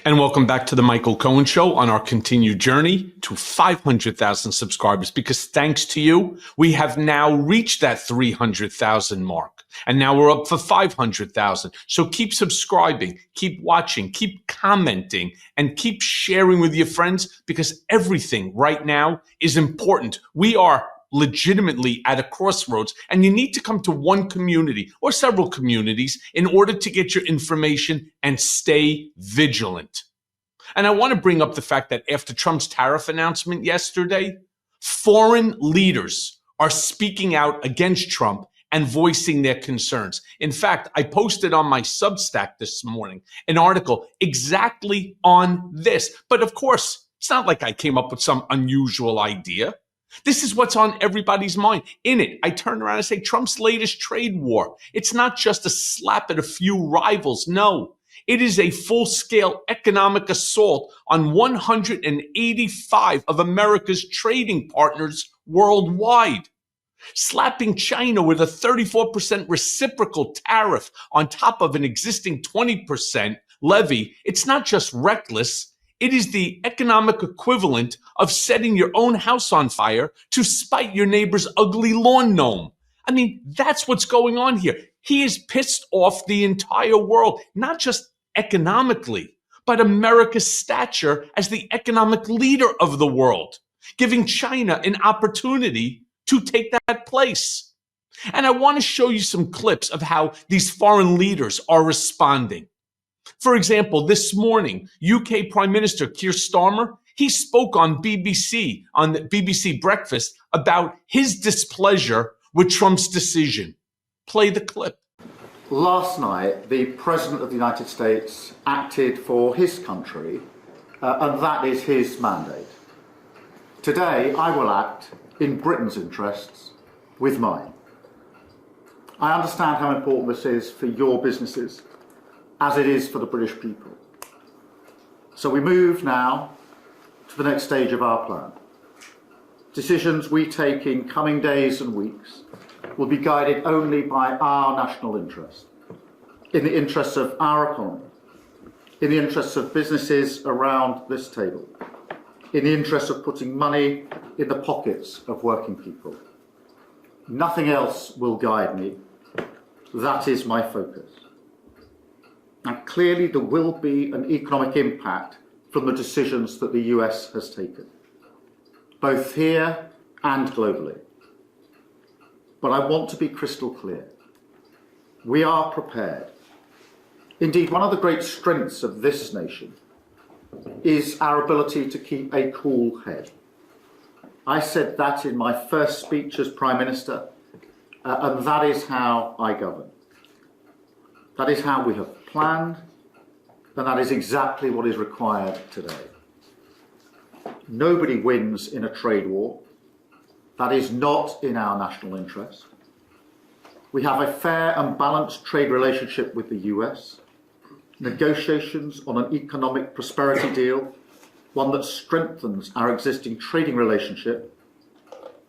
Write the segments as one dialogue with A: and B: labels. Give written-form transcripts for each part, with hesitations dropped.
A: And welcome back to the Michael Cohen Show on our continued journey to 500,000 subscribers, because thanks to you, we have now reached that 300,000 mark. And now we're up for 500,000. So keep subscribing, keep watching, keep commenting, and keep sharing with your friends, because everything right now is important. We are legitimately at a crossroads, and you need to come to one community or several communities in order to get your information and stay vigilant. And I want to bring up the fact that after Trump's tariff announcement yesterday, foreign leaders are speaking out against Trump and voicing their concerns. In fact, I posted on my Substack this morning an article exactly on this. But of course, it's not like I came up with some unusual idea. This is what's on everybody's mind. In it, I turn around and say Trump's latest trade war, it's not just a slap at a few rivals. No, it is a full-scale economic assault on 185 of America's trading partners worldwide. Slapping China with a 34% reciprocal tariff on top of an existing 20% levy, it's not just reckless. It is the economic equivalent of setting your own house on fire to spite your neighbor's ugly lawn gnome. I mean, that's what's going on here. He is pissed off the entire world, not just economically, but America's stature as the economic leader of the world, giving China an opportunity to take that place. And I want to show you some clips of how these foreign leaders are responding. For example, this morning, UK Prime Minister Keir Starmer, he spoke on the BBC Breakfast about his displeasure with Trump's decision. Play the clip.
B: Last night, the President of the United States acted for his country, and that is his mandate. Today, I will act in Britain's interests with mine. I understand how important this is for your businesses, as it is for the British people. So we move now to the next stage of our plan. Decisions we take in coming days and weeks will be guided only by our national interest, in the interests of our economy, in the interests of businesses around this table, in the interests of putting money in the pockets of working people. Nothing else will guide me. That is my focus. And clearly there will be an economic impact from the decisions that the US has taken, both here and globally. But I want to be crystal clear. We are prepared. Indeed, one of the great strengths of this nation is our ability to keep a cool head. I said that in my first speech as Prime Minister, and that is how I govern. That is how we have planned, and that is exactly what is required today. Nobody wins in a trade war. That is not in our national interest. We have a fair and balanced trade relationship with the US, negotiations on an economic prosperity deal, one that strengthens our existing trading relationship.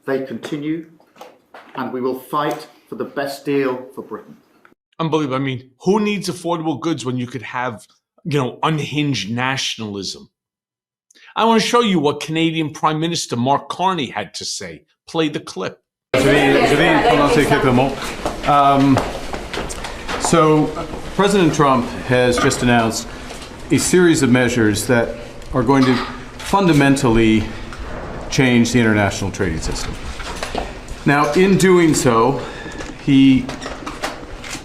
B: They continue, and we will fight for the best deal for Britain.
A: Unbelievable. I mean, who needs affordable goods when you could have, unhinged nationalism? I want to show you what Canadian Prime Minister Mark Carney had to say. Play the clip.
C: So, President Trump has just announced a series of measures that are going to fundamentally change the international trading system. Now, in doing so, he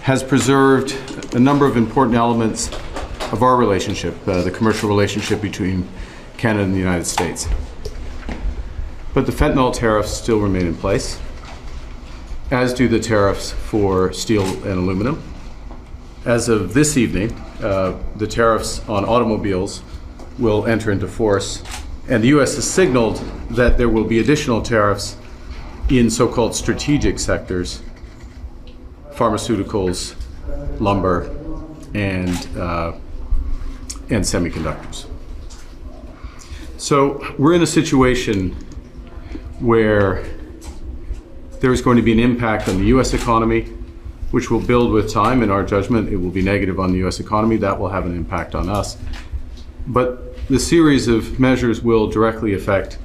C: has preserved a number of important elements of our relationship, the commercial relationship between Canada and the United States. But the fentanyl tariffs still remain in place, as do the tariffs for steel and aluminum. As of this evening, the tariffs on automobiles will enter into force, and the U.S. has signaled that there will be additional tariffs in so-called strategic sectors, pharmaceuticals, lumber, and semiconductors. So we're in a situation where there is going to be an impact on the U.S. economy, which will build with time. In our judgment, it will be negative on the U.S. economy. That will have an impact on us. But the series of measures will directly affect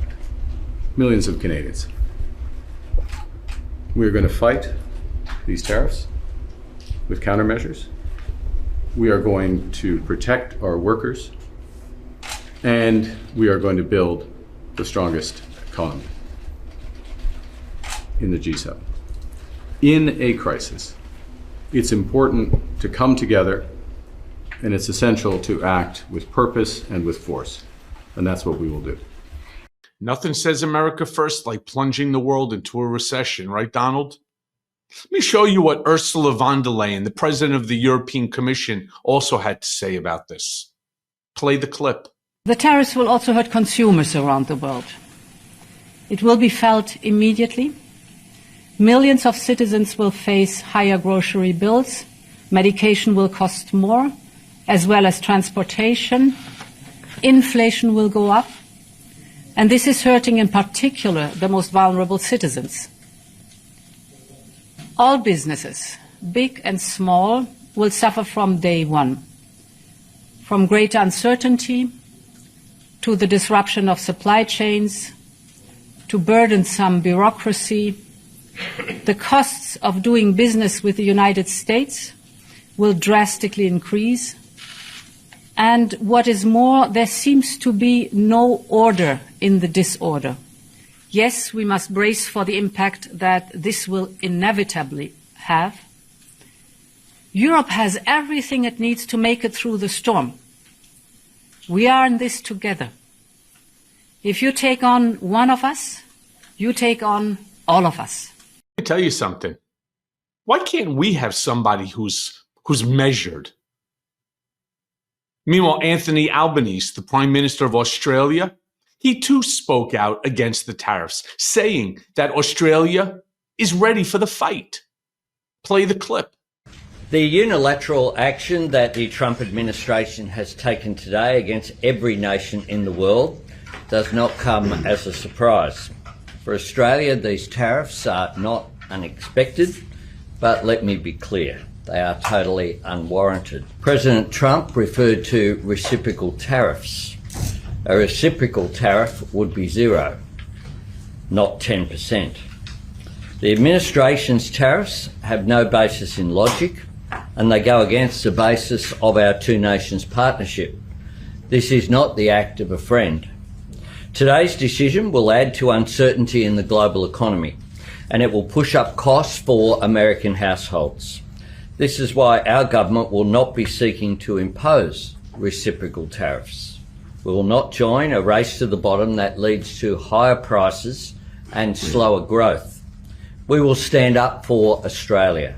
C: millions of Canadians. We're going to fight these tariffs with countermeasures. We are going to protect our workers, and we are going to build the strongest economy in the G7. In a crisis, it's important to come together, and it's essential to act with purpose and with force. And that's what we will do.
A: Nothing says America first like plunging the world into a recession, right, Donald? Let me show you what Ursula von der Leyen, the president of the European Commission, also had to say about this. Play the clip.
D: The tariffs will also hurt consumers around the world. It will be felt immediately. Millions of citizens will face higher grocery bills. Medication will cost more, as well as transportation. Inflation will go up. And this is hurting in particular the most vulnerable citizens. All businesses, big and small, will suffer from day one. From greater uncertainty to the disruption of supply chains, to burdensome bureaucracy, the costs of doing business with the United States will drastically increase. And what is more, there seems to be no order in the disorder. Yes, we must brace for the impact that this will inevitably have. Europe has everything it needs to make it through the storm. We are in this together. If you take on one of us, you take on all of us.
A: Let me tell you something. Why can't we have somebody who's measured? Meanwhile, Anthony Albanese, the Prime Minister of Australia, he too spoke out against the tariffs, saying that Australia is ready for the fight. Play the clip.
E: The unilateral action that the Trump administration has taken today against every nation in the world does not come as a surprise. For Australia, these tariffs are not unexpected, but let me be clear, they are totally unwarranted. President Trump referred to reciprocal tariffs. A reciprocal tariff would be 0, not 10%. The administration's tariffs have no basis in logic, and they go against the basis of our two nations partnership. This is not the act of a friend. Today's decision will add to uncertainty in the global economy, and it will push up costs for American households. This is why our government will not be seeking to impose reciprocal tariffs. We will not join a race to the bottom that leads to higher prices and slower growth. We will stand up for Australia.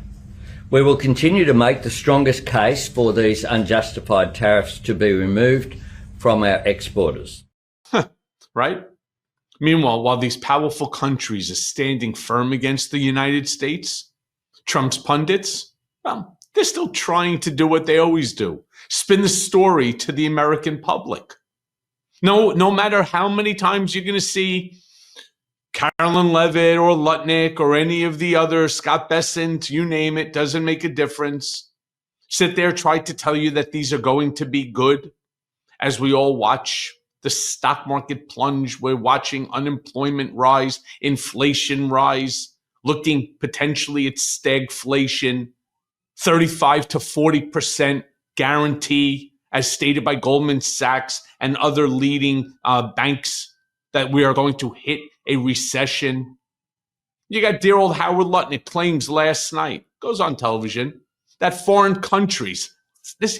E: We will continue to make the strongest case for these unjustified tariffs to be removed from our exporters.
A: Right? Meanwhile, while these powerful countries are standing firm against the United States, Trump's pundits, well, they're still trying to do what they always do, spin the story to the American public. No matter how many times you're going to see Carolyn Levitt or Lutnick or any of the other, Scott Bessent, you name it, doesn't make a difference. Sit there, try to tell you that these are going to be good as we all watch the stock market plunge. We're watching unemployment rise, inflation rise, looking potentially at stagflation, 35 to 40% guarantee, as stated by Goldman Sachs and other leading banks, that we are going to hit a recession. You got dear old Howard Lutnick claims last night, goes on television, that foreign countries,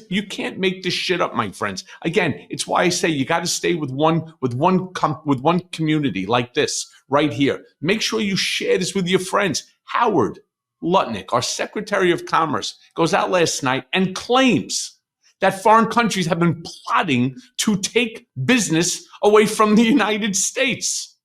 A: you can't make this shit up, my friends. Again, it's why I say you got to stay with one community like this right here. Make sure you share this with your friends. Howard Lutnick, our Secretary of Commerce, goes out last night and claims that foreign countries have been plotting to take business away from the United States.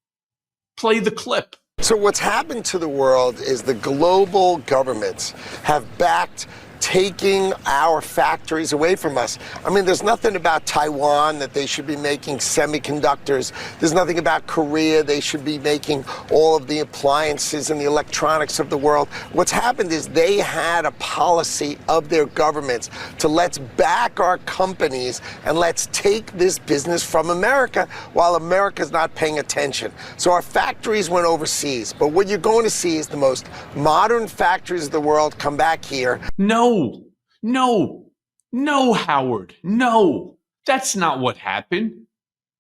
A: Play the clip.
F: So what's happened to the world is the global governments have backed taking our factories away from us. I mean, there's nothing about Taiwan that they should be making semiconductors. There's nothing about Korea. They should be making all of the appliances and the electronics of the world. What's happened is they had a policy of their governments to let's back our companies and let's take this business from America while America's not paying attention. So our factories went overseas. But what you're going to see is the most modern factories of the world come back here.
A: No, Howard. No, that's not what happened.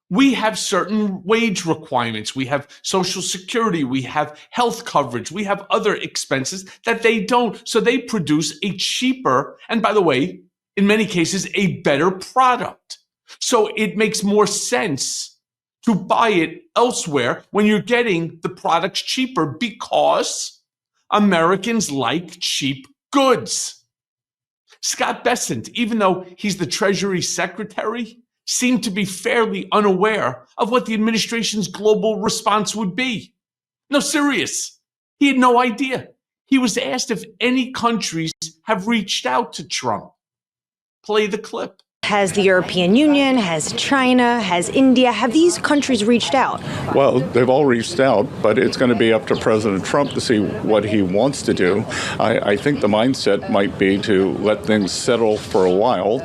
A: We have certain wage requirements. We have Social Security. We have health coverage. We have other expenses that they don't. So they produce a cheaper, and by the way, in many cases, a better product. So it makes more sense to buy it elsewhere when you're getting the products cheaper because Americans like cheap goods. Scott Bessent, even though he's the Treasury Secretary, seemed to be fairly unaware of what the administration's global response would be. No, serious. He had no idea. He was asked if any countries have reached out to Trump. Play the clip.
G: Has the European Union, has China, has India, have these countries reached out?
H: Well, they've all reached out, but it's going to be up to President Trump to see what he wants to do. I think the mindset might be to let things settle for a while.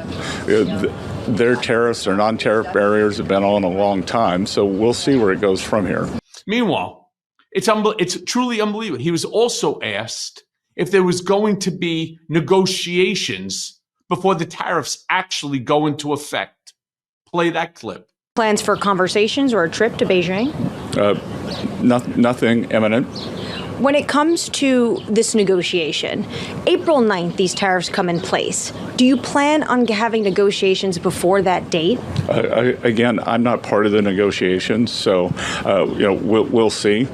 H: Their tariffs or non-tariff barriers have been on a long time, so we'll see where it goes from here.
A: Meanwhile, it's truly unbelievable. He was also asked if there was going to be negotiations before the tariffs actually go into effect. Play that clip.
G: Plans for conversations or a trip to Beijing?
H: Nothing imminent.
G: When it comes to this negotiation, April 9th, these tariffs come in place. Do you plan on having negotiations before that date?
H: Again, I'm not part of the negotiations, so we'll see.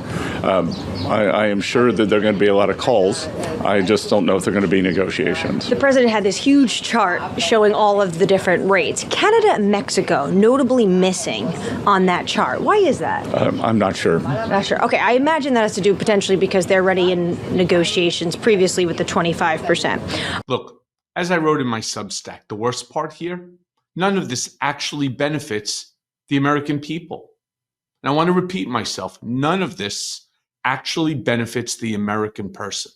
H: I am sure that there are going to be a lot of calls. I just don't know if there are going to be negotiations.
G: The president had this huge chart showing all of the different rates. Canada and Mexico notably missing on that chart. Why is that?
H: I'm not sure.
G: Not sure. Okay, I imagine that has to do potentially because they're already in negotiations previously with the 25%.
A: Look, as I wrote in my Substack, the worst part here, none of this actually benefits the American people. And I want to repeat myself, none of this actually benefits the American person.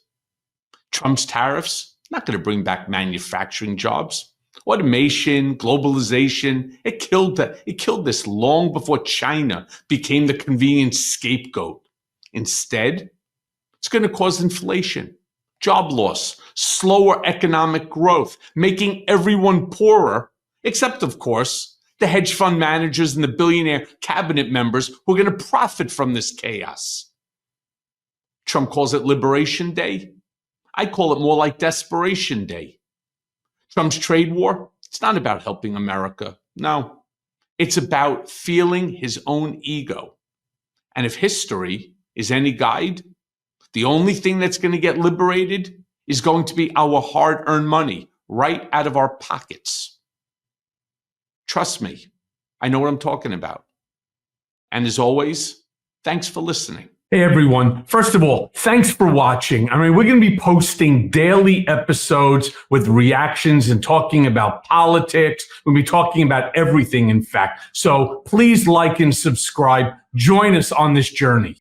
A: Trump's tariffs, not going to bring back manufacturing jobs. Automation, globalization, it killed this long before China became the convenient scapegoat. Instead, it's going to cause inflation, job loss, slower economic growth, making everyone poorer, except, of course, the hedge fund managers and the billionaire cabinet members who are going to profit from this chaos. Trump calls it Liberation Day. I call it more like Desperation Day. Trump's trade war, it's not about helping America. No, it's about feeling his own ego. And if history is any guide, the only thing that's going to get liberated is going to be our hard-earned money right out of our pockets. Trust me, I know what I'm talking about. And as always, thanks for listening. Hey, everyone. First of all, thanks for watching. I mean, we're going to be posting daily episodes with reactions and talking about politics. We'll be talking about everything, in fact. So please like and subscribe. Join us on this journey.